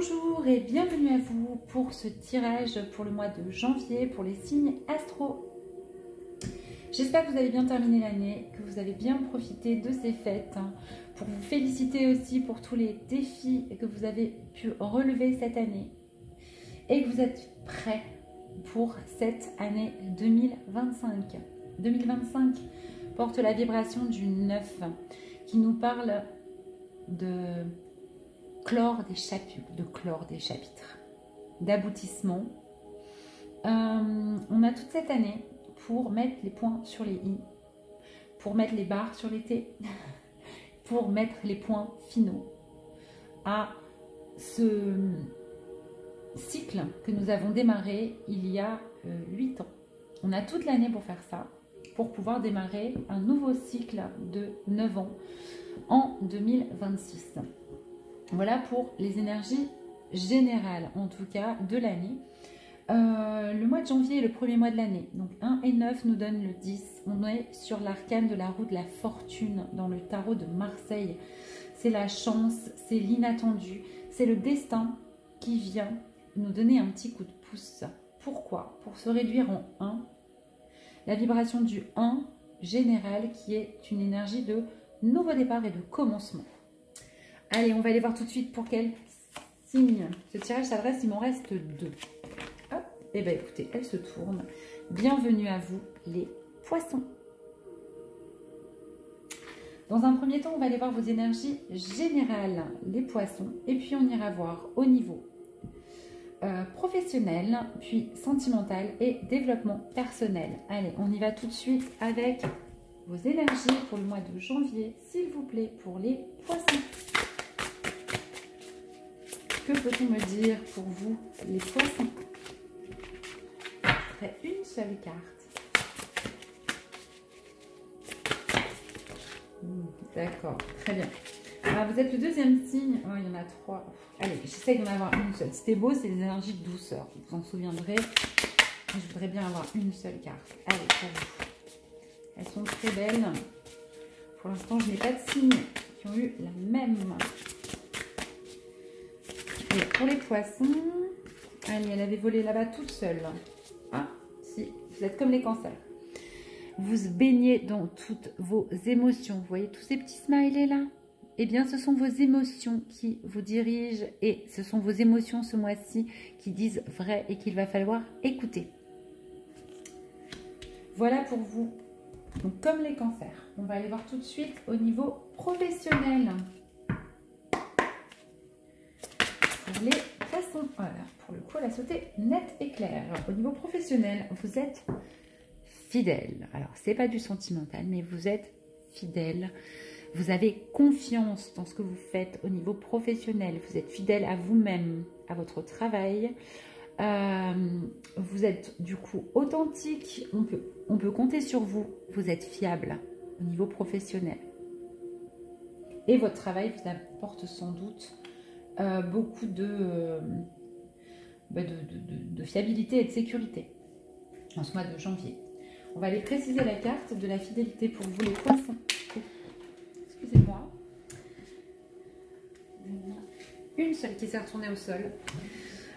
Bonjour et bienvenue à vous pour ce tirage pour le mois de janvier pour les signes astro. J'espère que vous avez bien terminé l'année, que vous avez bien profité de ces fêtes, pour vous féliciter aussi pour tous les défis que vous avez pu relever cette année et que vous êtes prêts pour cette année 2025. 2025 porte la vibration du 9 qui nous parle de clore des chapitres, d'aboutissement. On a toute cette année pour mettre les points sur les i, pour mettre les barres sur les t, pour mettre les points finaux à ce cycle que nous avons démarré il y a 8 ans. On a toute l'année pour faire ça, pour pouvoir démarrer un nouveau cycle de 9 ans en 2026. Voilà pour les énergies générales, en tout cas, de l'année. Le mois de janvier est le premier mois de l'année. Donc 1 et 9 nous donnent le 10. On est sur l'arcane de la roue de la fortune dans le tarot de Marseille. C'est la chance, c'est l'inattendu, c'est le destin qui vient nous donner un petit coup de pouce. Pourquoi? Pour se réduire en 1. La vibration du 1 général qui est une énergie de nouveau départ et de commencement. Allez, on va aller voir tout de suite pour quel signe ce tirage s'adresse. Il m'en reste 2. Hop, et bien écoutez, elle se tourne. Bienvenue à vous, les poissons. Dans un premier temps, on va aller voir vos énergies générales, les poissons. Et puis, on ira voir au niveau professionnel, puis sentimental et développement personnel. Allez, on y va tout de suite avec vos énergies pour le mois de janvier, s'il vous plaît, pour les poissons. Que peut-on me dire pour vous, les poissons? Après une seule carte. D'accord, très bien. Alors, vous êtes le deuxième signe. Oh, il y en a 3. Allez, j'essaye d'en avoir une seule. C'était beau, c'est les énergies de douceur. Vous vous en souviendrez. Je voudrais bien avoir une seule carte. Allez, pour vous. Elles sont très belles. Pour l'instant, je n'ai pas de signes qui ont eu la même. Et pour les poissons, allez, elle avait volé là-bas toute seule. Ah, si, vous êtes comme les cancers. Vous baignez dans toutes vos émotions. Vous voyez tous ces petits smileys là? Eh bien, ce sont vos émotions qui vous dirigent et ce sont vos émotions ce mois-ci qui disent vrai et qu'il va falloir écouter. Voilà pour vous. Donc, comme les cancers, on va aller voir tout de suite au niveau professionnel. Pour les poissons, voilà, pour le coup, elle a sauté net et clair. Au niveau professionnel, vous êtes fidèle. Alors, c'est pas du sentimental, mais vous êtes fidèle. Vous avez confiance dans ce que vous faites au niveau professionnel. Vous êtes fidèle à vous-même, à votre travail. Vous êtes du coup authentique. On peut compter sur vous. Vous êtes fiable au niveau professionnel. Et votre travail vous apporte sans doute beaucoup de fiabilité et de sécurité en ce mois de janvier. On va aller préciser la carte de la fidélité pour vous les poissons. Excusez-moi. Une seule qui s'est retournée au sol.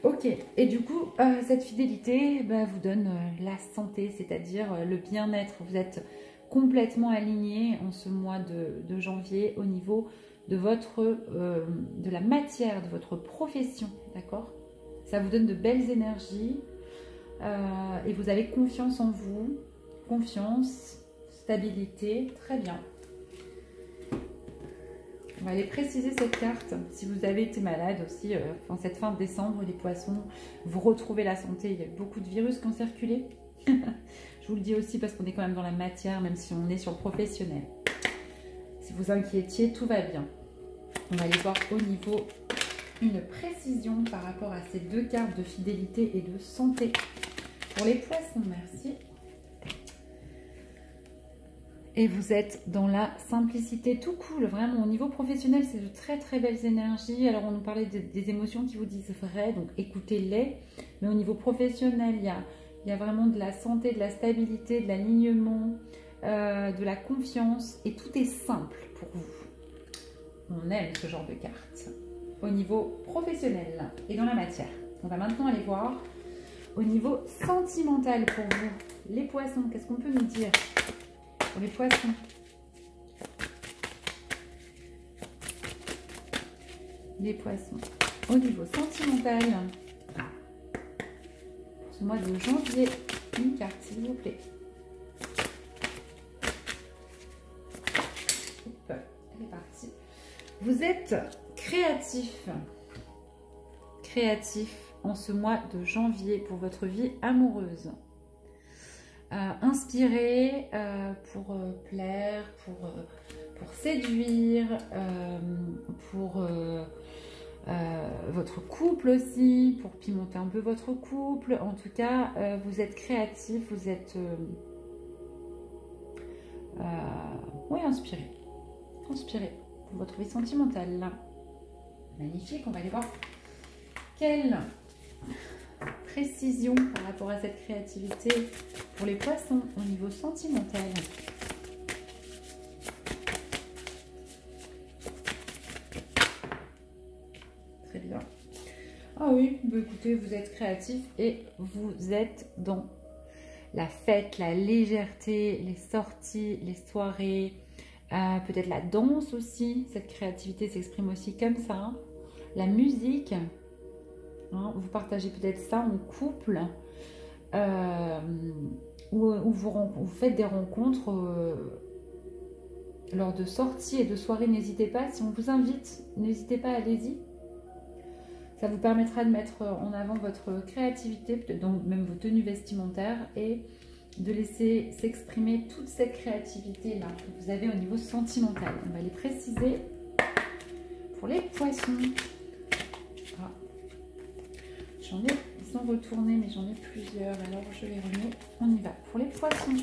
Ok, et du coup, cette fidélité vous donne la santé, c'est-à-dire le bien-être. Vous êtes complètement aligné en ce mois de janvier au niveau de de la matière, de votre profession, d'accord? Ça vous donne de belles énergies et vous avez confiance en vous, confiance, stabilité, très bien. On va aller préciser cette carte. Si vous avez été malade aussi en cette fin de décembre, les poissons, vous retrouvez la santé. Il y a beaucoup de virus qui ont circulé. Je vous le dis aussi parce qu'on est quand même dans la matière, même si on est sur le professionnel. Si vous inquiétiez, tout va bien. On va aller voir au niveau une précision par rapport à ces deux cartes de fidélité et de santé. Pour les poissons, merci. Et vous êtes dans la simplicité, tout cool, vraiment. Au niveau professionnel, c'est de très très belles énergies. Alors, on nous parlait des émotions qui vous disent vrai, donc écoutez-les. Mais au niveau professionnel, il y a vraiment de la santé, de la stabilité, de l'alignement, de la confiance. Et tout est simple pour vous. On aime ce genre de cartes. au niveau professionnel et dans la matière. On va maintenant aller voir au niveau sentimental pour vous. Les poissons, qu'est-ce qu'on peut nous dire pour les poissons? Les poissons, au niveau sentimental, pour ce mois de janvier, une carte s'il vous plaît. Hop, elle est partie. Vous êtes créatif. Créatif en ce mois de janvier pour votre vie amoureuse. Inspiré pour plaire, pour séduire, pour votre couple aussi, pour pimenter un peu votre couple. En tout cas, vous êtes créatif, vous êtes oui, inspiré. Inspiré pour votre vie sentimentale. Là. Magnifique, on va aller voir quelle précision par rapport à cette créativité pour les poissons au niveau sentimental. Très bien. Ah oui, bah écoutez, vous êtes créatif et vous êtes dans la fête, la légèreté, les sorties, les soirées, peut-être la danse aussi. Cette créativité s'exprime aussi comme ça. Hein. La musique. Hein, vous partagez peut-être ça en couple où vous faites des rencontres lors de sorties et de soirées. N'hésitez pas, si on vous invite, n'hésitez pas, allez-y. Ça vous permettra de mettre en avant votre créativité, peut-être même vos tenues vestimentaires et de laisser s'exprimer toute cette créativité-là que vous avez au niveau sentimental. On va les préciser pour les poissons. Ah. Ils sont retournés, mais j'en ai plusieurs, alors je les remets. On y va. Pour les poissons,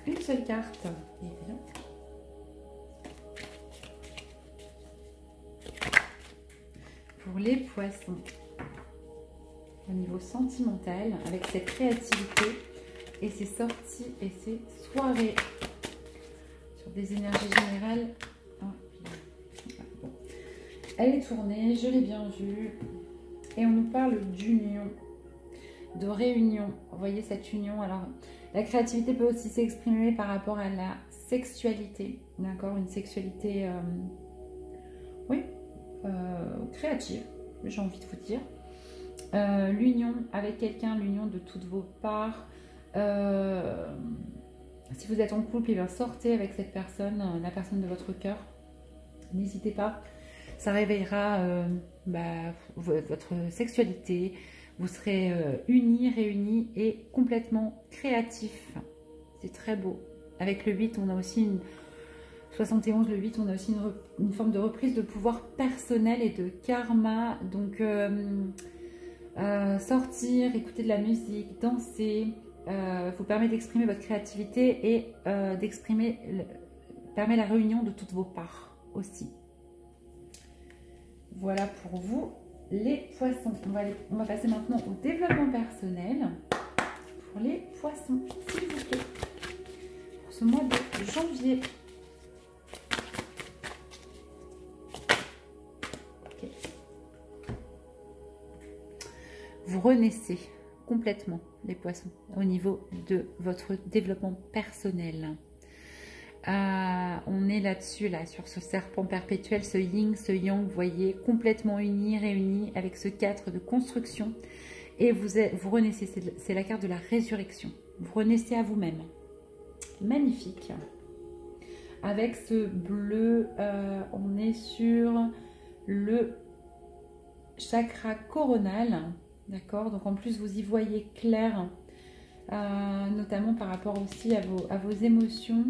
une seule carte. Et bien. Pour les poissons, au niveau sentimental, avec cette créativité et ces sorties et ces soirées, sur des énergies générales. Oh, bon. Elle est tournée, je l'ai bien vue. Et on nous parle d'union, de réunion. Vous voyez cette union. Alors, la créativité peut aussi s'exprimer par rapport à la sexualité. D'accord? Une sexualité, oui, créative, j'ai envie de vous dire. L'union avec quelqu'un, l'union de toutes vos parts. Si vous êtes en couple, eh bien, sortez avec cette personne, la personne de votre cœur. N'hésitez pas. Ça réveillera votre sexualité. Vous serez unis, réunis et complètement créatifs. C'est très beau. Avec le 8, on a aussi 71, le 8, on a aussi une forme de reprise de pouvoir personnel et de karma. Donc, sortir, écouter de la musique, danser, vous permet d'exprimer votre créativité et permet la réunion de toutes vos parts aussi. Voilà pour vous les poissons. On va passer maintenant au développement personnel pour les poissons, s'il vous plaît. Pour ce mois de janvier. Okay. Vous renaissez complètement les poissons au niveau de votre développement personnel. On est là-dessus, là, sur ce serpent perpétuel, ce yin, ce yang, vous voyez, complètement unis, réunis avec ce 4 de construction. Et vous renaissez, c'est la carte de la résurrection. Vous renaissez à vous-même. Magnifique. Avec ce bleu, on est sur le chakra coronal. D'accord? Donc en plus, vous y voyez clair, notamment par rapport aussi à vos émotions.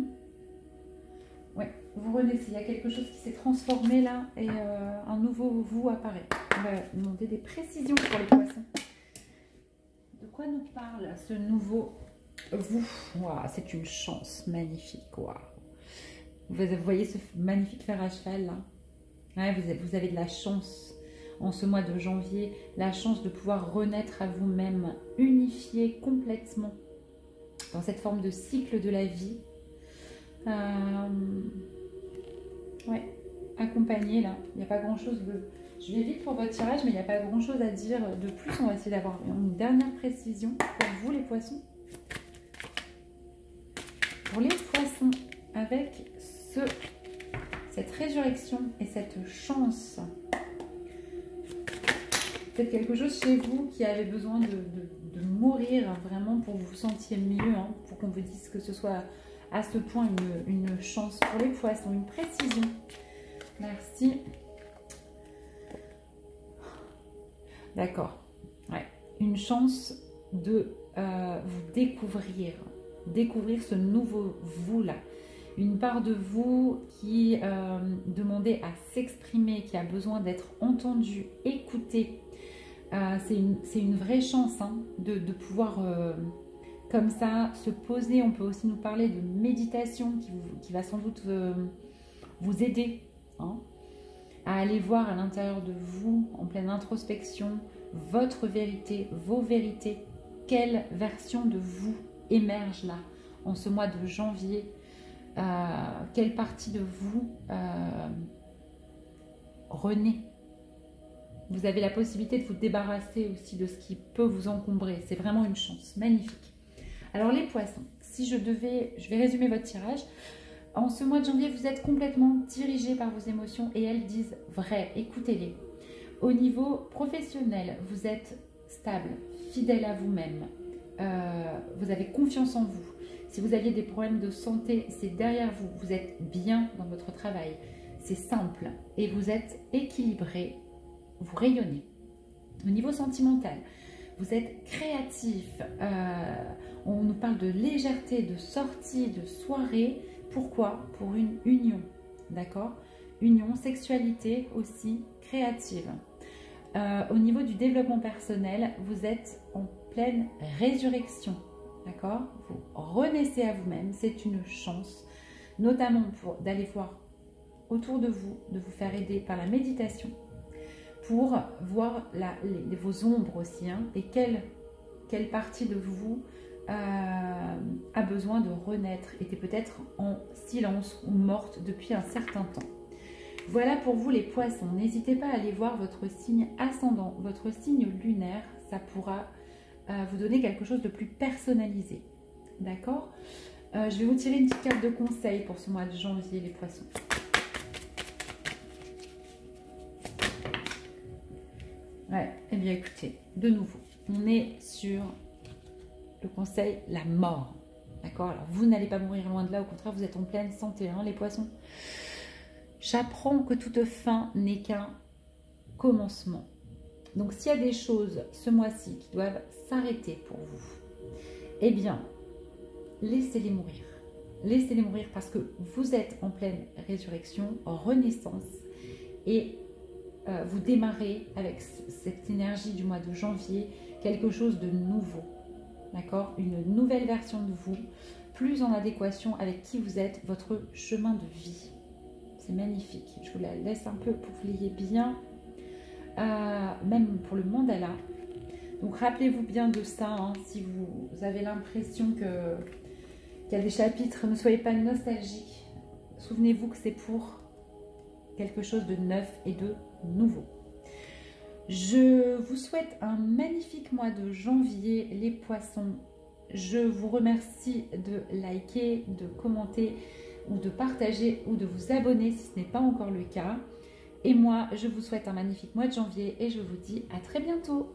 Ouais, vous renaissez, il y a quelque chose qui s'est transformé là et un nouveau vous apparaît. On va demander des précisions pour les poissons. De quoi nous parle ce nouveau vous? Wow, c'est une chance magnifique. Wow. Vous voyez ce magnifique fer à cheval là? Ouais, vous avez de la chance en ce mois de janvier, la chance de pouvoir renaître à vous-même, unifié complètement dans cette forme de cycle de la vie. Ouais, accompagné là, il n'y a pas grand chose Je vais vite pour votre tirage, mais il n'y a pas grand chose à dire de plus. On va essayer d'avoir une dernière précision pour vous les poissons. Pour les poissons, avec cette résurrection et cette chance, peut-être quelque chose chez vous qui avait besoin de mourir vraiment pour que vous vous sentiez mieux, hein, pour qu'on vous dise que ce soit à ce point une chance pour les poissons, une précision. Merci. D'accord. Ouais. Une chance de vous découvrir ce nouveau vous-là. Une part de vous qui demandait à s'exprimer, qui a besoin d'être entendue, écoutée. C'est une vraie chance, hein, de pouvoir comme ça se poser. On peut aussi nous parler de méditation qui va sans doute vous aider, hein, à aller voir à l'intérieur de vous, en pleine introspection, votre vérité, vos vérités. Quelle version de vous émerge là, en ce mois de janvier? Quelle partie de vous renaît? Vous avez la possibilité de vous débarrasser aussi de ce qui peut vous encombrer. C'est vraiment une chance magnifique. Alors les poissons, si je vais résumer votre tirage. En ce mois de janvier, vous êtes complètement dirigé par vos émotions et elles disent vrai. Écoutez-les. Au niveau professionnel, vous êtes stable, fidèle à vous-même. Vous avez confiance en vous. Si vous aviez des problèmes de santé, c'est derrière vous. Vous êtes bien dans votre travail. C'est simple et vous êtes équilibré. Vous rayonnez. Au niveau sentimental, vous êtes créatif. On nous parle de légèreté, de sortie, de soirée. Pourquoi? Pour une union, d'accord? Union, sexualité aussi, créative. Au niveau du développement personnel, vous êtes en pleine résurrection, d'accord? Vous renaissez à vous-même, c'est une chance, notamment pour d'aller voir autour de vous, de vous faire aider par la méditation, pour voir vos ombres aussi, hein, et quelle partie de vous a besoin de renaître, était peut-être en silence ou morte depuis un certain temps. Voilà pour vous les poissons. N'hésitez pas à aller voir votre signe ascendant, votre signe lunaire. Ça pourra vous donner quelque chose de plus personnalisé. D'accord? Je vais vous tirer une petite carte de conseil pour ce mois de janvier, les poissons. Ouais, eh bien écoutez, de nouveau, on est sur le conseil, la mort. D'accord? Alors vous n'allez pas mourir loin de là, au contraire, vous êtes en pleine santé, hein, les poissons. J'apprends que toute fin n'est qu'un commencement. Donc s'il y a des choses ce mois-ci qui doivent s'arrêter pour vous, eh bien, laissez-les mourir. Laissez-les mourir parce que vous êtes en pleine résurrection, en renaissance, et vous démarrez avec cette énergie du mois de janvier, quelque chose de nouveau, d'accord? Une nouvelle version de vous, plus en adéquation avec qui vous êtes, votre chemin de vie. C'est magnifique. Je vous la laisse un peu pour que vous l'ayez bien, même pour le mandala. Donc rappelez-vous bien de ça, hein, si vous avez l'impression qu'il y a des chapitres, ne soyez pas nostalgiques. Souvenez-vous que c'est pour quelque chose de neuf et de nouveau. Je vous souhaite un magnifique mois de janvier, les poissons. Je vous remercie de liker, de commenter ou de partager ou de vous abonner si ce n'est pas encore le cas. Et moi, je vous souhaite un magnifique mois de janvier et je vous dis à très bientôt.